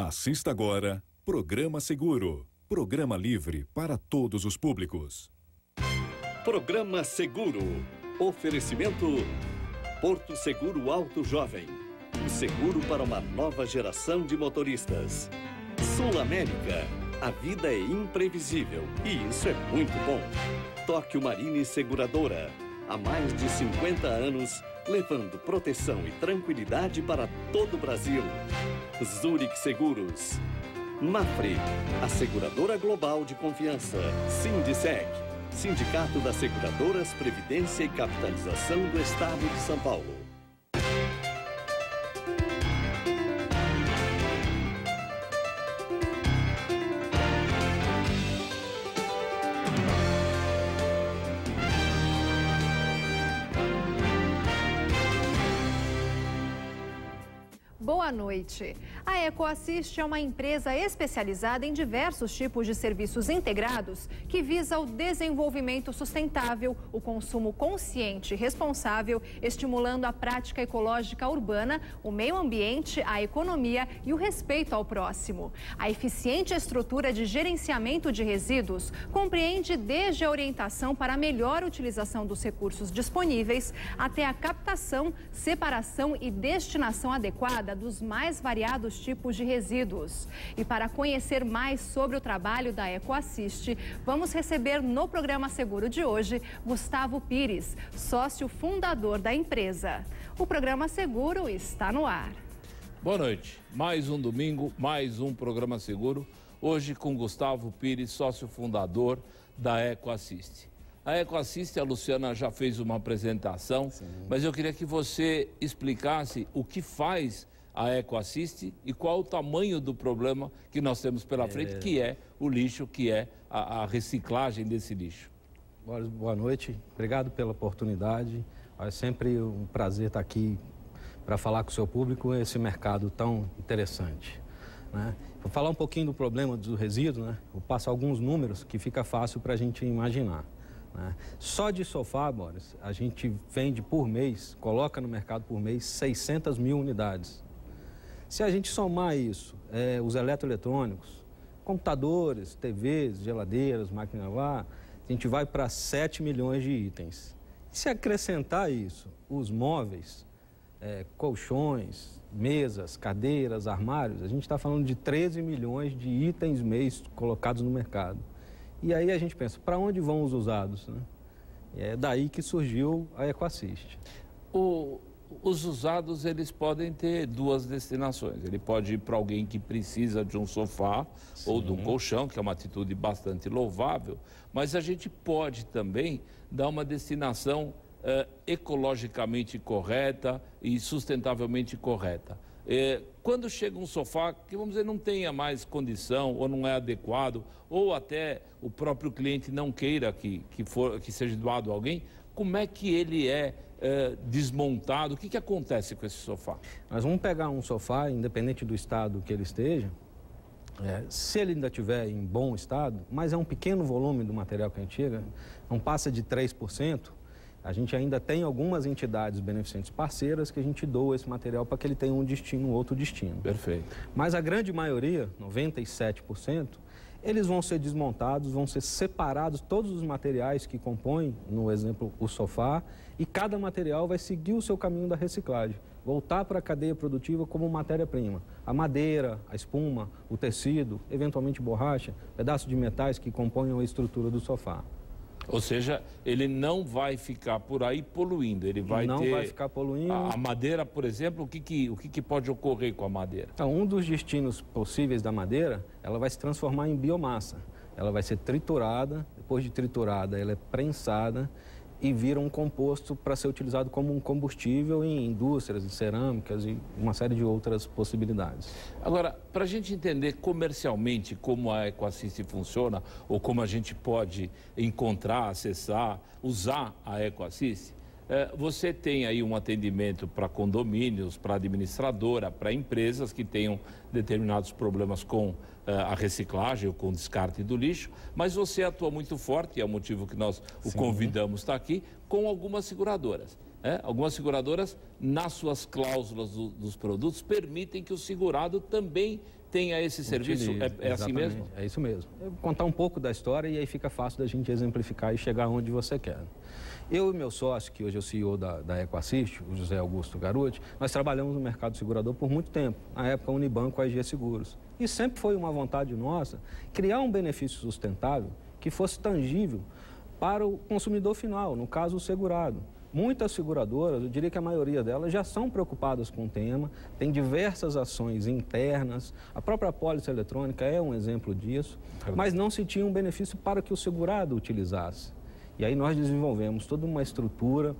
Assista agora Programa Seguro. Programa livre para todos os públicos. Programa Seguro. Oferecimento Porto Seguro Alto Jovem. O seguro para uma nova geração de motoristas. Sul América. A vida é imprevisível e isso é muito bom. Tóquio Marine Seguradora. Há mais de 50 anos, levando proteção e tranquilidade para todo o Brasil. Zurich Seguros. Mafre, a seguradora global de confiança. Sindiceg, Sindicato das Seguradoras, Previdência e Capitalização do Estado de São Paulo. Boa noite. A EcoAssist é uma empresa especializada em diversos tipos de serviços integrados que visa o desenvolvimento sustentável, o consumo consciente e responsável, estimulando a prática ecológica urbana, o meio ambiente, a economia e o respeito ao próximo. A eficiente estrutura de gerenciamento de resíduos compreende desde a orientação para a melhor utilização dos recursos disponíveis até a captação, separação e destinação adequada dos mais variados tipos de resíduos. E para conhecer mais sobre o trabalho da EcoAssist, vamos receber no programa Seguro de hoje Gustavo Pires, sócio fundador da empresa. O programa Seguro está no ar. Boa noite. Mais um domingo, mais um programa Seguro. Hoje com Gustavo Pires, sócio fundador da EcoAssist. A EcoAssist, a Luciana já fez uma apresentação, mas eu queria que você explicasse o que faz a EcoAssist e qual o tamanho do problema que nós temos pela frente, que é o lixo, que é a reciclagem desse lixo. Boa noite, obrigado pela oportunidade. É sempre um prazer estar aqui para falar com o seu público esse mercado tão interessante, né? Vou falar um pouquinho do problema do resíduo, né? Vou passar alguns números que fica fácil para a gente imaginar, né? Só de sofá, Boris, a gente vende por mês, coloca no mercado por mês 600 mil unidades. Se a gente somar isso, os eletroeletrônicos, computadores, TVs, geladeiras, máquinas de lavar, a gente vai para 7 milhões de itens. Se acrescentar isso, os móveis, colchões, mesas, cadeiras, armários, a gente está falando de 13 milhões de itens mês colocados no mercado. E aí a gente pensa, para onde vão os usados, né? É daí que surgiu a EcoAssist. Os usados, eles podem ter duas destinações. Ele pode ir para alguém que precisa de um sofá ou de um colchão, que é uma atitude bastante louvável, mas a gente pode também dar uma destinação ecologicamente correta e sustentavelmente correta. Quando chega um sofá que, vamos dizer, não tenha mais condição ou não é adequado, ou até o próprio cliente não queira que seja doado a alguém, como é que ele é desmontado? O que acontece com esse sofá? Nós vamos pegar um sofá, independente do estado que ele esteja, se ele ainda estiver em bom estado, mas é um pequeno volume do material que a gente chega, não passa de 3%, a gente ainda tem algumas entidades beneficentes parceiras que a gente doa esse material para que ele tenha um destino, outro destino. Perfeito. Mas a grande maioria, 97%, eles vão ser desmontados, vão ser separados todos os materiais que compõem, no exemplo, o sofá, e cada material vai seguir o seu caminho da reciclagem, voltar para a cadeia produtiva como matéria-prima. A madeira, a espuma, o tecido, eventualmente borracha, pedaços de metais que compõem a estrutura do sofá. Ou seja, ele não vai ficar por aí poluindo, ele vai não vai ficar poluindo. A madeira, por exemplo, o que pode ocorrer com a madeira? Então, um dos destinos possíveis da madeira, ela vai se transformar em biomassa. Ela vai ser triturada, depois de triturada, ela é prensada e vira um composto para ser utilizado como um combustível em indústrias, em cerâmicas e uma série de outras possibilidades. Agora, para a gente entender comercialmente como a EcoAssist funciona, ou como a gente pode encontrar, acessar, usar a EcoAssist, você tem aí um atendimento para condomínios, para administradora, para empresas que tenham determinados problemas com a reciclagem ou com o descarte do lixo, mas você atua muito forte, é o motivo que nós o convidamos a estar aqui, com algumas seguradoras. Algumas seguradoras, nas suas cláusulas dos produtos, permitem que o segurado também tenha esse serviço. É assim mesmo? É isso mesmo. Eu vou contar um pouco da história e aí fica fácil da gente exemplificar e chegar onde você quer. Eu e meu sócio, que hoje é o CEO da Ecoassist, o José Augusto Garuti, nós trabalhamos no mercado segurador por muito tempo. Na época, Unibanco, a AG Seguros. E sempre foi uma vontade nossa criar um benefício sustentável que fosse tangível para o consumidor final, no caso, o segurado. Muitas seguradoras, eu diria que a maioria delas, já são preocupadas com o tema, tem diversas ações internas, a própria apólice eletrônica é um exemplo disso, mas não se tinha um benefício para que o segurado utilizasse. E aí nós desenvolvemos toda uma estrutura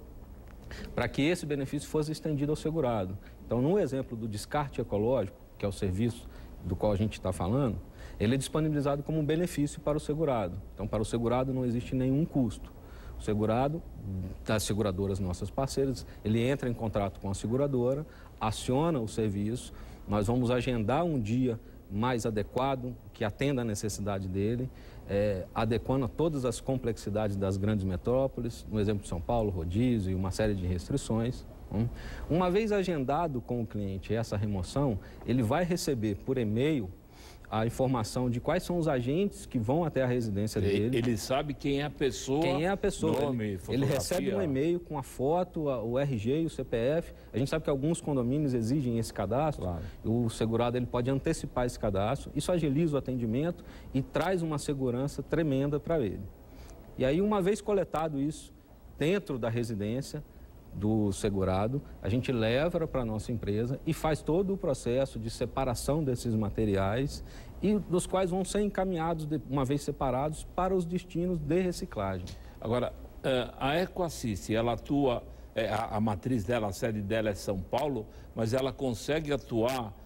para que esse benefício fosse estendido ao segurado. Então, no exemplo do descarte ecológico, que é o serviço do qual a gente está falando, ele é disponibilizado como um benefício para o segurado. Então, para o segurado não existe nenhum custo. O segurado, das seguradoras nossas parceiras, ele entra em contrato com a seguradora, aciona o serviço, nós vamos agendar um dia mais adequado, que atenda à necessidade dele, adequando a todas as complexidades das grandes metrópoles, no exemplo de São Paulo, rodízio e uma série de restrições. Uma vez agendado com o cliente essa remoção, ele vai receber por e-mail a informação de quais são os agentes que vão até a residência dele. Ele sabe quem é a pessoa. Quem é a pessoa. Nome, ele recebe um e-mail com a foto, o RG e o CPF. A gente sabe que alguns condomínios exigem esse cadastro. Claro. O segurado ele pode antecipar esse cadastro. Isso agiliza o atendimento e traz uma segurança tremenda para ele. E aí, uma vez coletado isso dentro da residência do segurado, a gente leva para a nossa empresa e faz todo o processo de separação desses materiais e dos quais vão ser encaminhados, uma vez separados, para os destinos de reciclagem. Agora, a Ecoassist, ela atua, a matriz dela, a sede dela é São Paulo, mas ela consegue atuar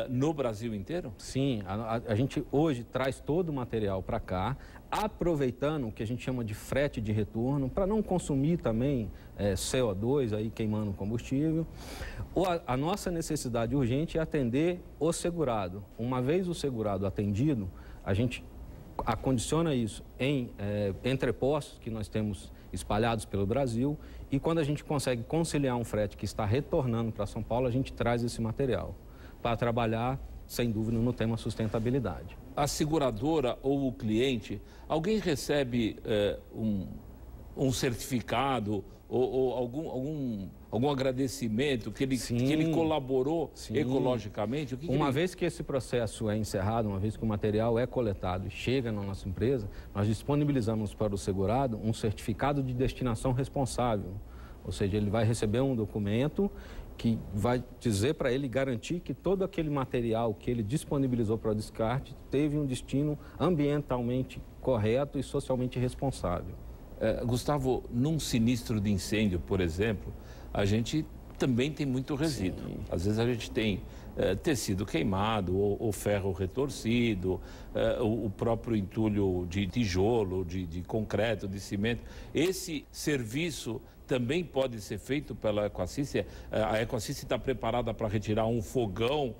no Brasil inteiro? Sim, a gente hoje traz todo o material para cá, aproveitando o que a gente chama de frete de retorno, para não consumir também CO2 aí queimando combustível. A nossa necessidade urgente é atender o segurado. Uma vez o segurado atendido, a gente acondiciona isso em entrepostos que nós temos espalhados pelo Brasil e quando a gente consegue conciliar um frete que está retornando para São Paulo, a gente traz esse material para trabalhar, sem dúvida, no tema sustentabilidade. A seguradora ou o cliente, alguém recebe um certificado ou algum agradecimento que ele colaborou ecologicamente? Uma vez que esse processo é encerrado, uma vez que o material é coletado e chega na nossa empresa, nós disponibilizamos para o segurado um certificado de destinação responsável. Ou seja, ele vai receber um documento que vai dizer para ele, garantir que todo aquele material que ele disponibilizou para o descarte teve um destino ambientalmente correto e socialmente responsável. Gustavo, num sinistro de incêndio, por exemplo, a gente também tem muito resíduo. Sim. Às vezes a gente tem tecido queimado ou ferro retorcido, o próprio entulho de tijolo, de concreto, de cimento. Esse serviço também pode ser feito pela Ecoassist. A Ecoassist está preparada para retirar um fogão,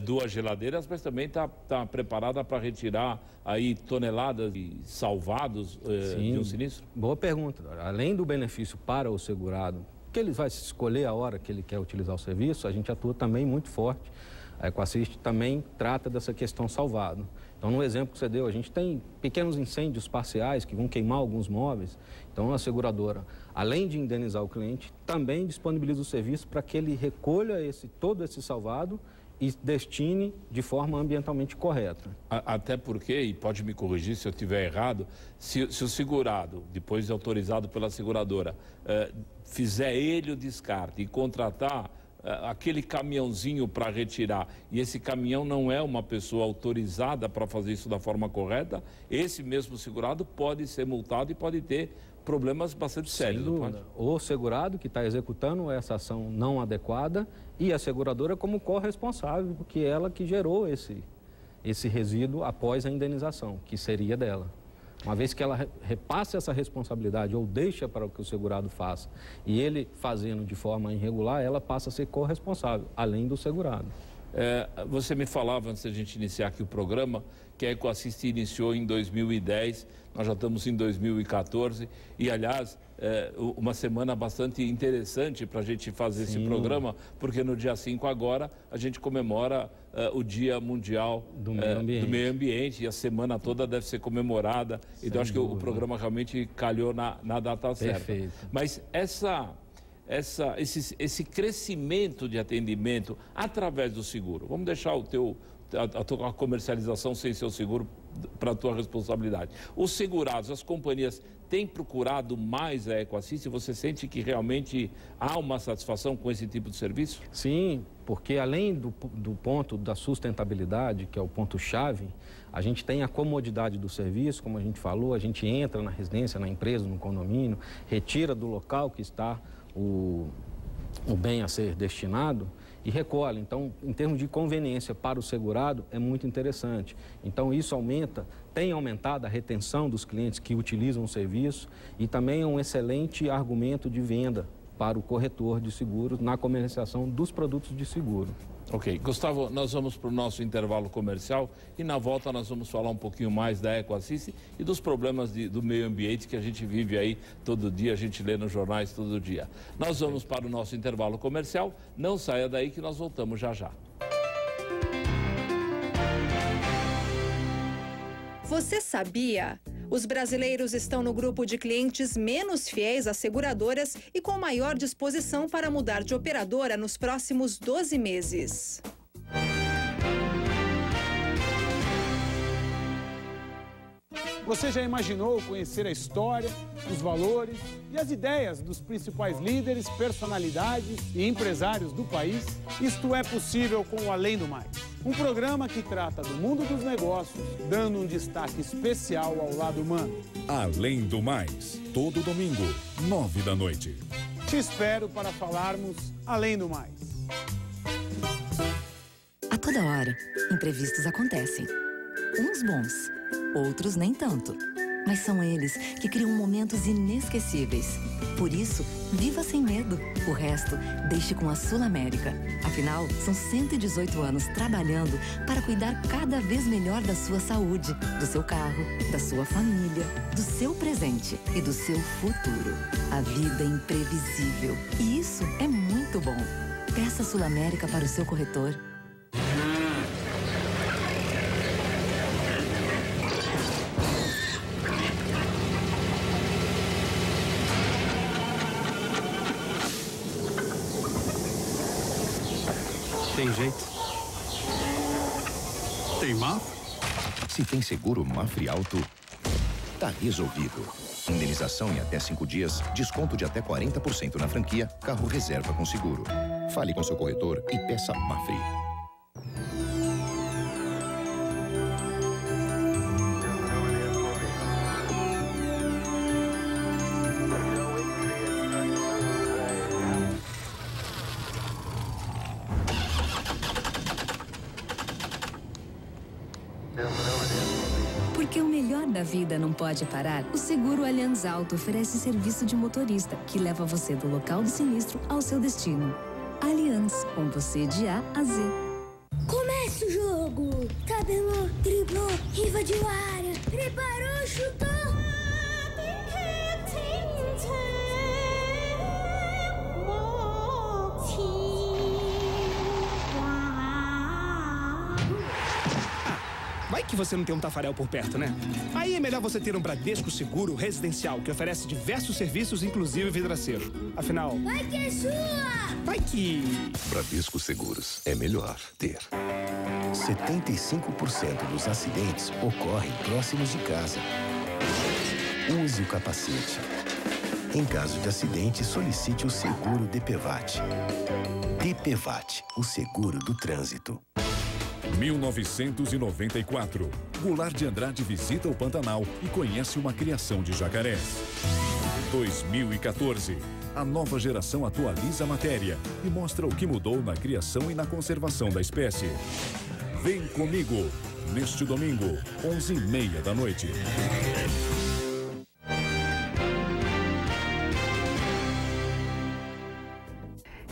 2 geladeiras, mas também está preparada para retirar aí toneladas de salvados de um sinistro? Boa pergunta. Além do benefício para o segurado, que ele vai escolher a hora que ele quer utilizar o serviço, a gente atua também muito forte. A Ecoassist também trata dessa questão salvado. Então, no exemplo que você deu, a gente tem pequenos incêndios parciais que vão queimar alguns móveis. Então, a seguradora, além de indenizar o cliente, também disponibiliza o serviço para que ele recolha todo esse salvado e destine de forma ambientalmente correta. Até porque, e pode me corrigir se eu estiver errado, se o segurado, depois de autorizado pela seguradora, fizer ele o descarte e contratar aquele caminhãozinho para retirar, e esse caminhão não é uma pessoa autorizada para fazer isso da forma correta, esse mesmo segurado pode ser multado e pode ter problemas bastante sérios. Sem dúvida. O segurado que está executando essa ação não adequada e a seguradora como corresponsável, porque é ela que gerou esse resíduo após a indenização, que seria dela. Uma vez que ela repassa essa responsabilidade ou deixa para que o segurado faça, e ele fazendo de forma irregular, ela passa a ser corresponsável, além do segurado. Você me falava, antes da gente iniciar aqui o programa, que a EcoAssist iniciou em 2010, nós já estamos em 2014, e aliás, uma semana bastante interessante para a gente fazer esse programa, porque no dia 5 agora a gente comemora o Dia Mundial do Meio Ambiente, e a semana toda deve ser comemorada, então acho que o programa realmente calhou na data certa. Mas esse crescimento de atendimento através do seguro, vamos deixar a tua comercialização sem seu seguro para a tua responsabilidade. Os segurados, as companhias têm procurado mais a EcoAssist? Você sente que realmente há uma satisfação com esse tipo de serviço? Sim, porque além do ponto da sustentabilidade, que é o ponto-chave, a gente tem a comodidade do serviço, como a gente falou, a gente entra na residência, na empresa, no condomínio, retira do local que está o bem a ser destinado e recolhe. Então, em termos de conveniência para o segurado, é muito interessante. Então, isso tem aumentado a retenção dos clientes que utilizam o serviço e também é um excelente argumento de venda para o corretor de seguros na comercialização dos produtos de seguro. Ok. Gustavo, nós vamos para o nosso intervalo comercial e na volta nós vamos falar um pouquinho mais da EcoAssist e dos problemas do meio ambiente que a gente vive aí todo dia, a gente lê nos jornais todo dia. Nós vamos para o nosso intervalo comercial, não saia daí que nós voltamos já já. Você sabia? Os brasileiros estão no grupo de clientes menos fiéis às seguradoras e com maior disposição para mudar de operadora nos próximos 12 meses. Você já imaginou conhecer a história, os valores e as ideias dos principais líderes, personalidades e empresários do país? Isto é possível com o Além do Mais. Um programa que trata do mundo dos negócios, dando um destaque especial ao lado humano. Além do Mais, todo domingo, 9 da noite. Te espero para falarmos Além do Mais. A toda hora, imprevistos acontecem. Uns bons, outros nem tanto. Mas são eles que criam momentos inesquecíveis. Por isso, viva sem medo. O resto, deixe com a Sul América. Afinal, são 118 anos trabalhando para cuidar cada vez melhor da sua saúde, do seu carro, da sua família, do seu presente e do seu futuro. A vida é imprevisível e isso é muito bom. Peça Sul América para o seu corretor. Tem jeito? Tem Mafre? Se tem seguro Mafre Alto, tá resolvido. Indenização em até 5 dias, desconto de até 40% na franquia, carro reserva com seguro. Fale com seu corretor e peça Mafre. Porque o melhor da vida não pode parar, o Seguro Allianz Auto oferece serviço de motorista que leva você do local do sinistro ao seu destino. Allianz, com você de A a Z. Comece o jogo! Tabelou, driblou, invadiu a área, preparou, chutou! Vai que você não tem um Tafarel por perto, né? Aí é melhor você ter um Bradesco Seguro Residencial, que oferece diversos serviços, inclusive vidraceiro. Afinal... Vai que é sua! Vai que... Bradesco Seguros. É melhor ter. 75% dos acidentes ocorrem próximos de casa. Use o capacete. Em caso de acidente, solicite o seguro DPVAT. DPVAT, o seguro do trânsito. 1994. Goulart de Andrade visita o Pantanal e conhece uma criação de jacarés. 2014. A nova geração atualiza a matéria e mostra o que mudou na criação e na conservação da espécie. Vem comigo, neste domingo, 11h30 da noite.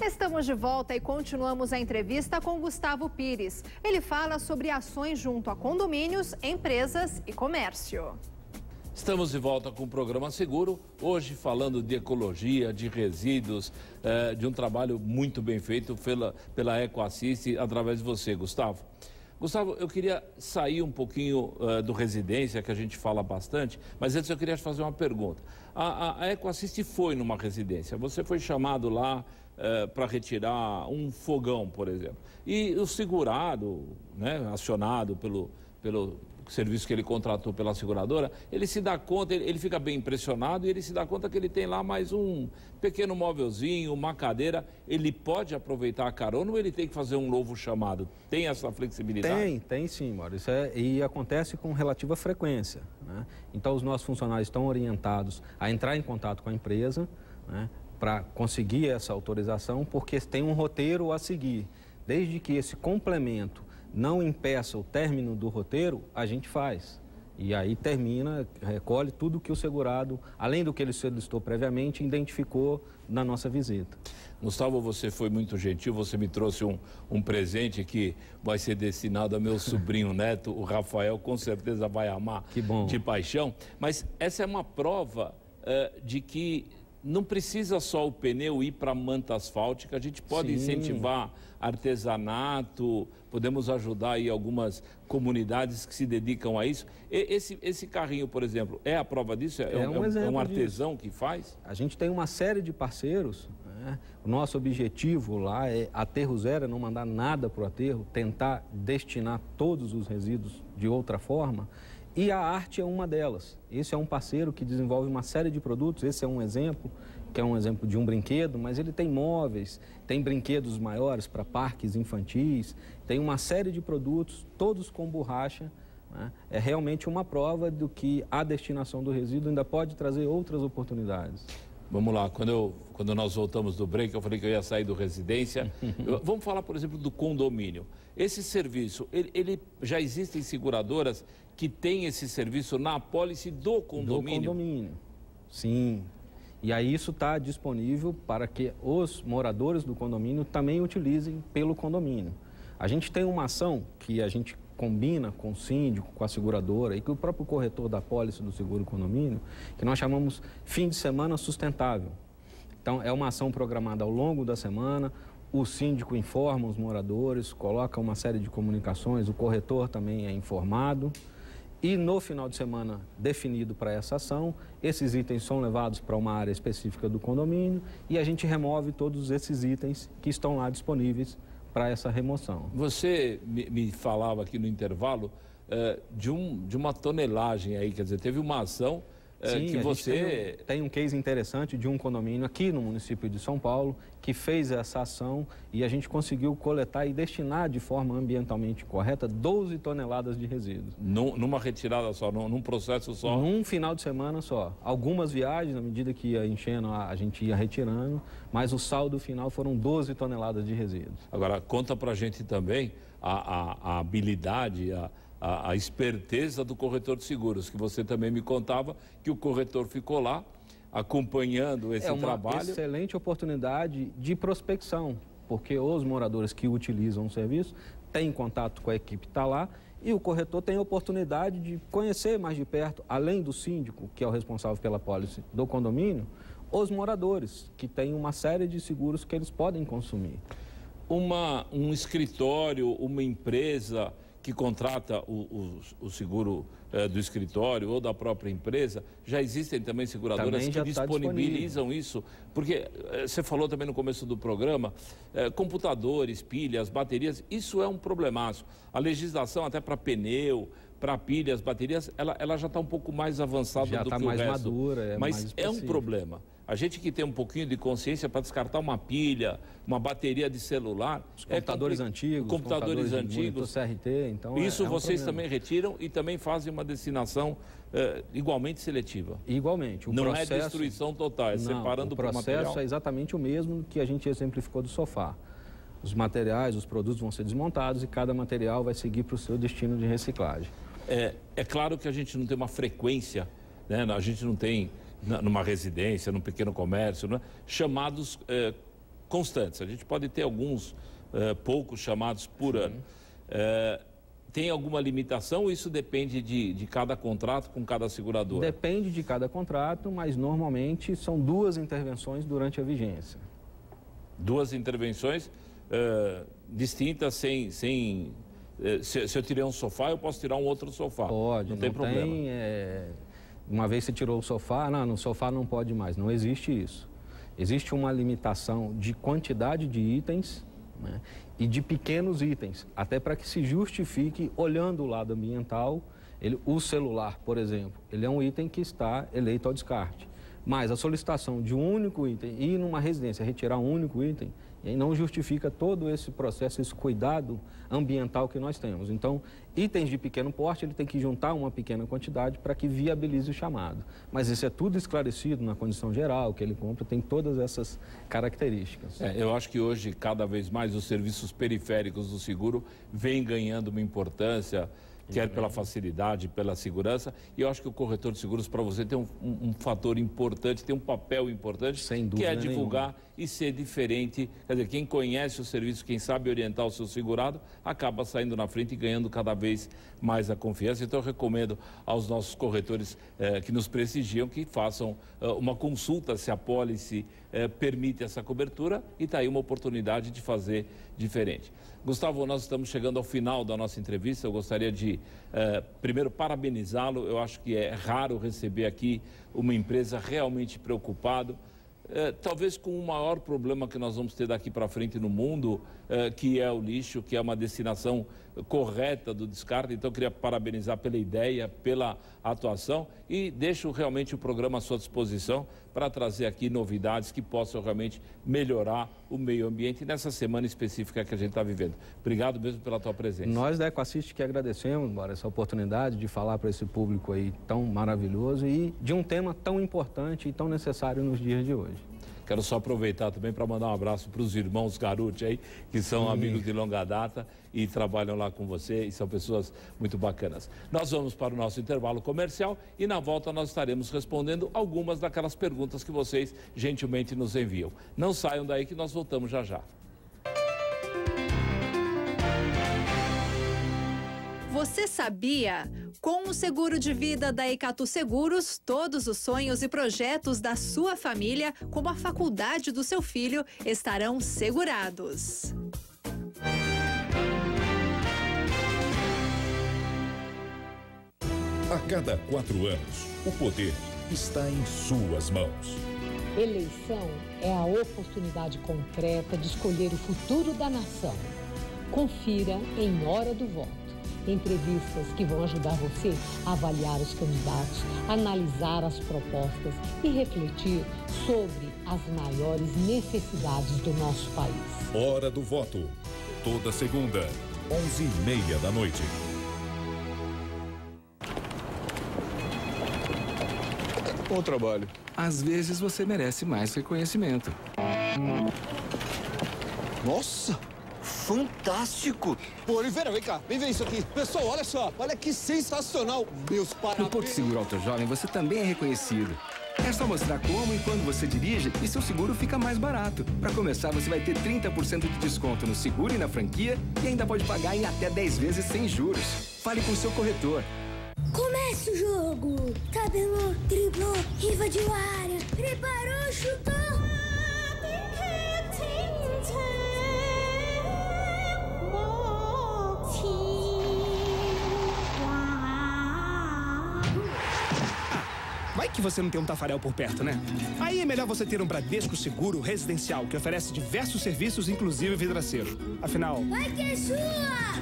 Estamos Estamos de volta e continuamos a entrevista com Gustavo Pires. Ele fala sobre ações junto a condomínios, empresas e comércio. Estamos de volta com o programa Seguro, hoje falando de ecologia, de resíduos, de um trabalho muito bem feito pela EcoAssist através de você, Gustavo. Gustavo, eu queria sair um pouquinho do residência, que a gente fala bastante, mas antes eu queria te fazer uma pergunta. A EcoAssist foi numa residência, você foi chamado lá para retirar um fogão, por exemplo, e o segurado, né, acionado pelo serviço que ele contratou pela seguradora, ele se dá conta, ele fica bem impressionado e ele se dá conta que ele tem lá mais um pequeno móvelzinho, uma cadeira. Ele pode aproveitar a carona ou ele tem que fazer um novo chamado? Tem essa flexibilidade? Tem sim, Maurício. E acontece com relativa frequência, né? Então, os nossos funcionários estão orientados a entrar em contato com a empresa, né, para conseguir essa autorização, porque tem um roteiro a seguir. Desde que esse complemento não impeça o término do roteiro, a gente faz. E aí termina, recolhe tudo que o segurado, além do que ele solicitou previamente, identificou na nossa visita. Gustavo, você foi muito gentil, você me trouxe um presente que vai ser destinado ao meu sobrinho neto, o Rafael, com certeza vai amar de paixão. Mas essa é uma prova de que não precisa só o pneu ir para a manta asfáltica, a gente pode incentivar artesanato, podemos ajudar aí algumas comunidades que se dedicam a isso. Esse carrinho, por exemplo, é a prova disso? É um artesão que faz? A gente tem uma série de parceiros, né? O nosso objetivo lá é aterro zero, é não mandar nada para o aterro, tentar destinar todos os resíduos de outra forma. E a arte é uma delas. Esse é um parceiro que desenvolve uma série de produtos. Esse é um exemplo, que é um exemplo de um brinquedo, mas ele tem móveis, tem brinquedos maiores para parques infantis, tem uma série de produtos, todos com borracha, né? É realmente uma prova do que a destinação do resíduo ainda pode trazer outras oportunidades. Vamos lá, quando nós voltamos do break, eu falei que eu ia sair do residência. Vamos falar, por exemplo, do condomínio. Esse serviço, ele já existem seguradoras que têm esse serviço na apólice do condomínio? Do condomínio, sim. E aí isso está disponível para que os moradores do condomínio também utilizem pelo condomínio. A gente tem uma ação que a gente combina com o síndico, com a seguradora e com o próprio corretor da apólice do seguro condomínio, que nós chamamos Fim de Semana Sustentável. Então, é uma ação programada ao longo da semana, o síndico informa os moradores, coloca uma série de comunicações, o corretor também é informado. E no final de semana definido para essa ação, esses itens são levados para uma área específica do condomínio e a gente remove todos esses itens que estão lá disponíveis para essa remoção. Você me falava aqui no intervalo de uma tonelagem aí, quer dizer, teve uma ação que você... Tem um case interessante de um condomínio aqui no município de São Paulo que fez essa ação e a gente conseguiu coletar e destinar de forma ambientalmente correta 12 toneladas de resíduos. Numa retirada só, num processo só? Num final de semana só. Algumas viagens, na medida que ia enchendo, a gente ia retirando, mas o saldo final foram 12 toneladas de resíduos. Agora, conta pra gente também a habilidade, a esperteza do corretor de seguros, que você também me contava que o corretor ficou lá acompanhando esse trabalho. É uma excelente oportunidade de prospecção, porque os moradores que utilizam o serviço têm contato com a equipe que está lá e o corretor tem a oportunidade de conhecer mais de perto, além do síndico, que é o responsável pela apólice do condomínio, os moradores, que têm uma série de seguros que eles podem consumir. Um escritório, uma empresa que contrata o seguro do escritório ou da própria empresa, já existem também seguradoras que disponibilizam isso, porque você falou também no começo do programa, computadores, pilhas, baterias, isso é um problemaço. A legislação até para pneu, para pilhas, baterias, ela já está um pouco mais avançada do que o resto. Já está mais madura, mas é um problema. A gente que tem um pouquinho de consciência para descartar uma pilha, uma bateria de celular... Os computadores antigos, computadores antigos, CRT, então isso vocês também retiram e também fazem uma destinação igualmente seletiva. Igualmente. Não é destruição total, é separando por material. O processo é exatamente o mesmo que a gente exemplificou do sofá. Os materiais, os produtos vão ser desmontados e cada material vai seguir para o seu destino de reciclagem. É claro que a gente não tem uma frequência, né? A gente não tem... numa residência, num pequeno comércio, né? Chamados constantes. A gente pode ter alguns poucos chamados por ano. Tem alguma limitação ou isso depende de cada contrato com cada seguradora? Depende de cada contrato, mas normalmente são 2 intervenções durante a vigência. 2 intervenções distintas, se eu tirei um sofá, eu posso tirar um outro sofá. Pode, não tem problema. Uma vez você tirou o sofá, no sofá não pode mais. Não existe isso. Existe uma limitação de quantidade de itens, né, e de pequenos itens, até para que se justifique, olhando o lado ambiental, o celular, por exemplo, ele é um item que está eleito ao descarte. Mas a solicitação de um único item e numa residência retirar um único item, e aí não justifica todo esse processo, esse cuidado ambiental que nós temos. Então, itens de pequeno porte, ele tem que juntar uma pequena quantidade para que viabilize o chamado. Mas isso é tudo esclarecido na condição geral, que ele compra, tem todas essas características. Eu acho que hoje, cada vez mais, os serviços periféricos do seguro vêm ganhando uma importância, quer pela facilidade, pela segurança, e eu acho que o corretor de seguros, para você, tem um fator importante, tem um papel importante, que é divulgar e ser diferente. Quer dizer, quem conhece o serviço, quem sabe orientar o seu segurado, acaba saindo na frente e ganhando cada vez mais a confiança. Então, eu recomendo aos nossos corretores que nos prestigiam que façam uma consulta se a pólice permite essa cobertura, e está aí uma oportunidade de fazer diferente. Gustavo, nós estamos chegando ao final da nossa entrevista. Eu gostaria de, primeiro, parabenizá-lo. Eu acho que é raro receber aqui uma empresa realmente preocupada, talvez com o maior problema que nós vamos ter daqui para frente no mundo, que é o lixo, que é uma destinação correta do descarte. Então, eu queria parabenizar pela ideia, pela atuação, e deixo realmente o programa à sua disposição para trazer aqui novidades que possam realmente melhorar o meio ambiente nessa semana específica que a gente está vivendo. Obrigado mesmo pela tua presença. Nós da EcoAssist que agradecemos, Bora, essa oportunidade de falar para esse público aí tão maravilhoso e de um tema tão importante e tão necessário nos dias de hoje. Quero só aproveitar também para mandar um abraço para os irmãos Garuti aí, que são amigos de longa data e trabalham lá com você e são pessoas muito bacanas. Nós vamos para o nosso intervalo comercial e na volta nós estaremos respondendo algumas daquelas perguntas que vocês gentilmente nos enviam. Não saiam daí que nós voltamos já já. Você sabia? Com o seguro de vida da Icatu Seguros, todos os sonhos e projetos da sua família, como a faculdade do seu filho, estarão segurados. A cada 4 anos, o poder está em suas mãos. Eleição é a oportunidade concreta de escolher o futuro da nação. Confira em Hora do Voto. Entrevistas que vão ajudar você a avaliar os candidatos, analisar as propostas e refletir sobre as maiores necessidades do nosso país. Hora do Voto. Toda segunda, 11h30 da noite. Bom trabalho. Às vezes você merece mais reconhecimento. Nossa! Fantástico! Pô, Oliveira, vem cá, vem ver isso aqui. Pessoal, olha só, olha que sensacional. Meus parabéns. No Porto Seguro Auto Jovem você também é reconhecido. É só mostrar como e quando você dirige e seu seguro fica mais barato. Para começar, você vai ter 30% de desconto no seguro e na franquia e ainda pode pagar em até 10 vezes sem juros. Fale com o seu corretor. Comece o jogo! Tabelou, driblou, invadiu a área, preparou, chutou! Vai que você não tem um Tafarel por perto, né? Aí é melhor você ter um Bradesco Seguro Residencial, que oferece diversos serviços, inclusive vidraceiro. Afinal... Vai que é sua!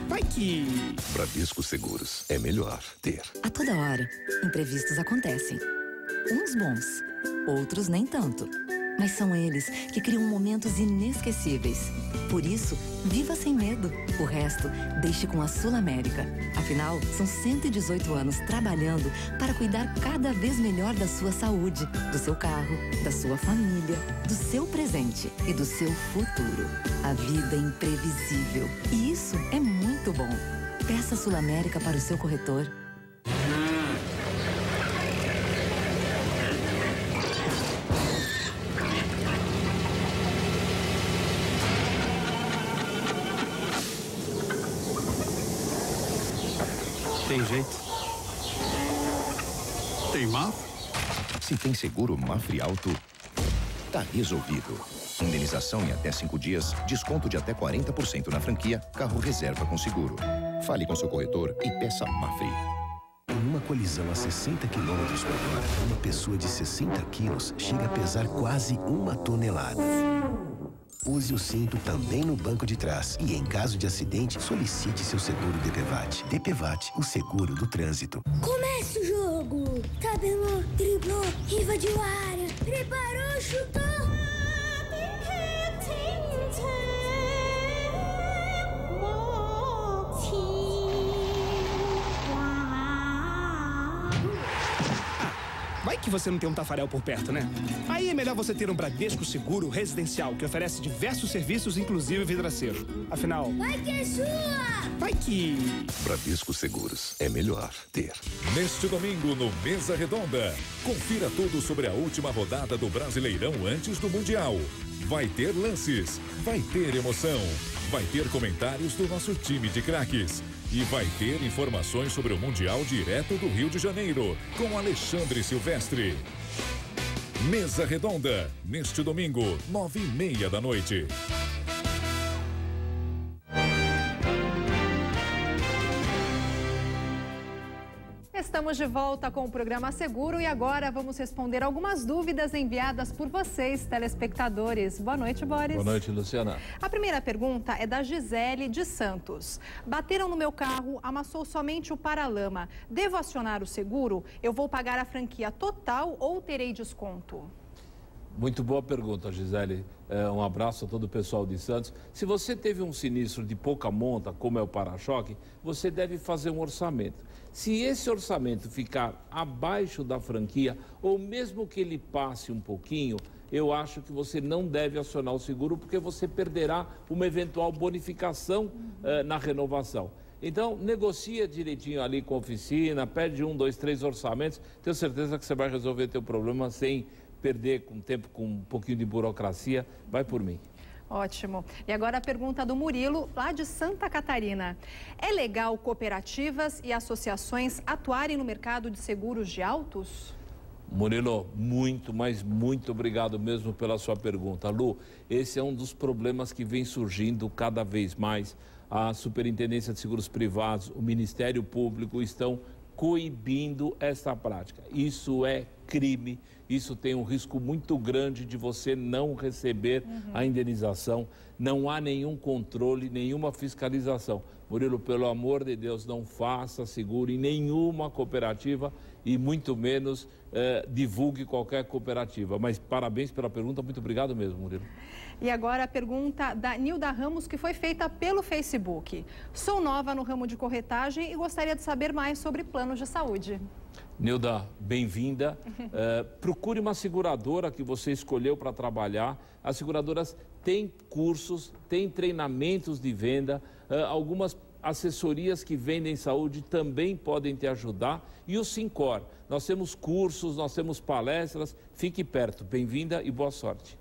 Vai que... Bradesco Seguros. É melhor ter. A toda hora, imprevistos acontecem. Uns bons, outros nem tanto. Mas são eles que criam momentos inesquecíveis. Por isso, viva sem medo. O resto, deixe com a Sul América. Afinal, são 118 anos trabalhando para cuidar cada vez melhor da sua saúde, do seu carro, da sua família, do seu presente e do seu futuro. A vida é imprevisível e isso é muito bom. Peça Sul América para o seu corretor. Tem jeito. Tem Mafre? Se tem seguro Mafre Alto, tá resolvido. Indenização em até 5 dias, desconto de até 40% na franquia, carro reserva com seguro. Fale com seu corretor e peça Mafre. Em uma colisão a 60 km por hora, uma pessoa de 60 quilos chega a pesar quase 1 tonelada. Use o cinto também no banco de trás e, em caso de acidente, solicite seu seguro DPVAT. DPVAT, o seguro do trânsito. Começa o jogo! Tabelou, driblou, invadiu a área, preparou, chutou! Vai que você não tem um Tafarel por perto, né? Aí é melhor você ter um Bradesco Seguro Residencial, que oferece diversos serviços, inclusive vidraceiro. Afinal... Vai que é sua! Vai que... Bradesco Seguros. É melhor ter. Neste domingo, no Mesa Redonda, confira tudo sobre a última rodada do Brasileirão antes do Mundial. Vai ter lances, vai ter emoção, vai ter comentários do nosso time de craques. E vai ter informações sobre o Mundial direto do Rio de Janeiro, com Alexandre Silvestre. Mesa Redonda, neste domingo, 9h30 da noite. Estamos de volta com o programa Seguro e agora vamos responder algumas dúvidas enviadas por vocês, telespectadores. Boa noite, Boris. Boa noite, Luciana. A primeira pergunta é da Gisele de Santos. Bateram no meu carro, amassou somente o paralama. Devo acionar o seguro? Eu vou pagar a franquia total ou terei desconto? Muito boa pergunta, Gisele. Um abraço a todo o pessoal de Santos. Se você teve um sinistro de pouca monta, como é o para-choque, você deve fazer um orçamento. Se esse orçamento ficar abaixo da franquia, ou mesmo que ele passe um pouquinho, eu acho que você não deve acionar o seguro, porque você perderá uma eventual bonificação na renovação. Então, negocia direitinho ali com a oficina, pede 1, 2, 3 orçamentos. Tenho certeza que você vai resolver teu problema sem perder com tempo, com um pouquinho de burocracia. Vai por mim. Ótimo. E agora a pergunta do Murilo, lá de Santa Catarina. É legal cooperativas e associações atuarem no mercado de seguros de autos? Murilo, muito, mas muito obrigado mesmo pela sua pergunta. Lu, esse é um dos problemas que vem surgindo cada vez mais. A Superintendência de Seguros Privados, o Ministério Público estão coibindo essa prática. Isso é crime, isso tem um risco muito grande de você não receber a indenização, não há nenhum controle, nenhuma fiscalização. Murilo, pelo amor de Deus, não faça seguro em nenhuma cooperativa e muito menos divulgue qualquer cooperativa. Mas parabéns pela pergunta, muito obrigado mesmo, Murilo. E agora a pergunta da Nilda Ramos, que foi feita pelo Facebook. Sou nova no ramo de corretagem e gostaria de saber mais sobre planos de saúde. Nilda, bem-vinda. Procure uma seguradora que você escolheu para trabalhar. As seguradoras têm cursos, têm treinamentos de venda, algumas assessorias que vendem saúde também podem te ajudar. E o Sincor, nós temos cursos, nós temos palestras. Fique perto. Bem-vinda e boa sorte.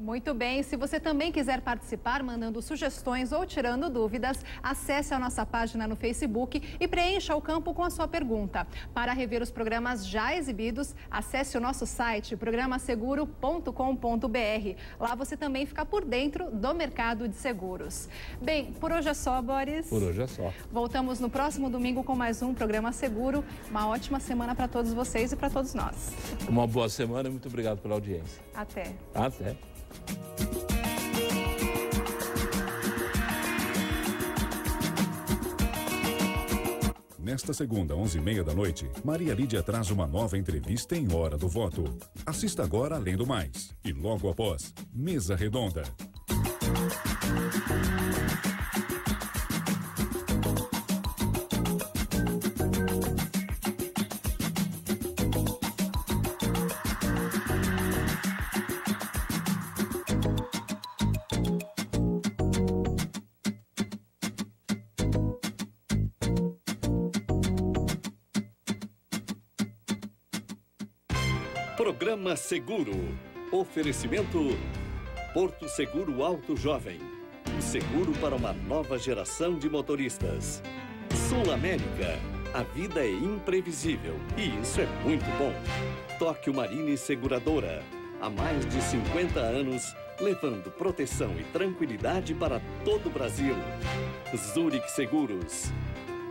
Muito bem, se você também quiser participar, mandando sugestões ou tirando dúvidas, acesse a nossa página no Facebook e preencha o campo com a sua pergunta. Para rever os programas já exibidos, acesse o nosso site, programaseguro.com.br. Lá você também fica por dentro do mercado de seguros. Bem, por hoje é só, Boris. Por hoje é só. Voltamos no próximo domingo com mais um Programa Seguro. Uma ótima semana para todos vocês e para todos nós. Uma boa semana e muito obrigado pela audiência. Até. Até. Nesta segunda, 11h30 da noite, Maria Lídia traz uma nova entrevista em Hora do Voto. Assista agora Além do Mais. E logo após, Mesa Redonda. Programa Seguro. Oferecimento Porto Seguro Alto Jovem. O seguro para uma nova geração de motoristas. Sul América. A vida é imprevisível e isso é muito bom. Tóquio Marine Seguradora. Há mais de 50 anos, levando proteção e tranquilidade para todo o Brasil. Zurich Seguros.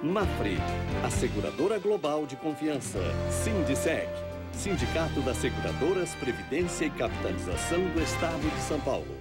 Mafre, a seguradora global de confiança. Sindicec, Sindicato das Seguradoras, Previdência e Capitalização do Estado de São Paulo.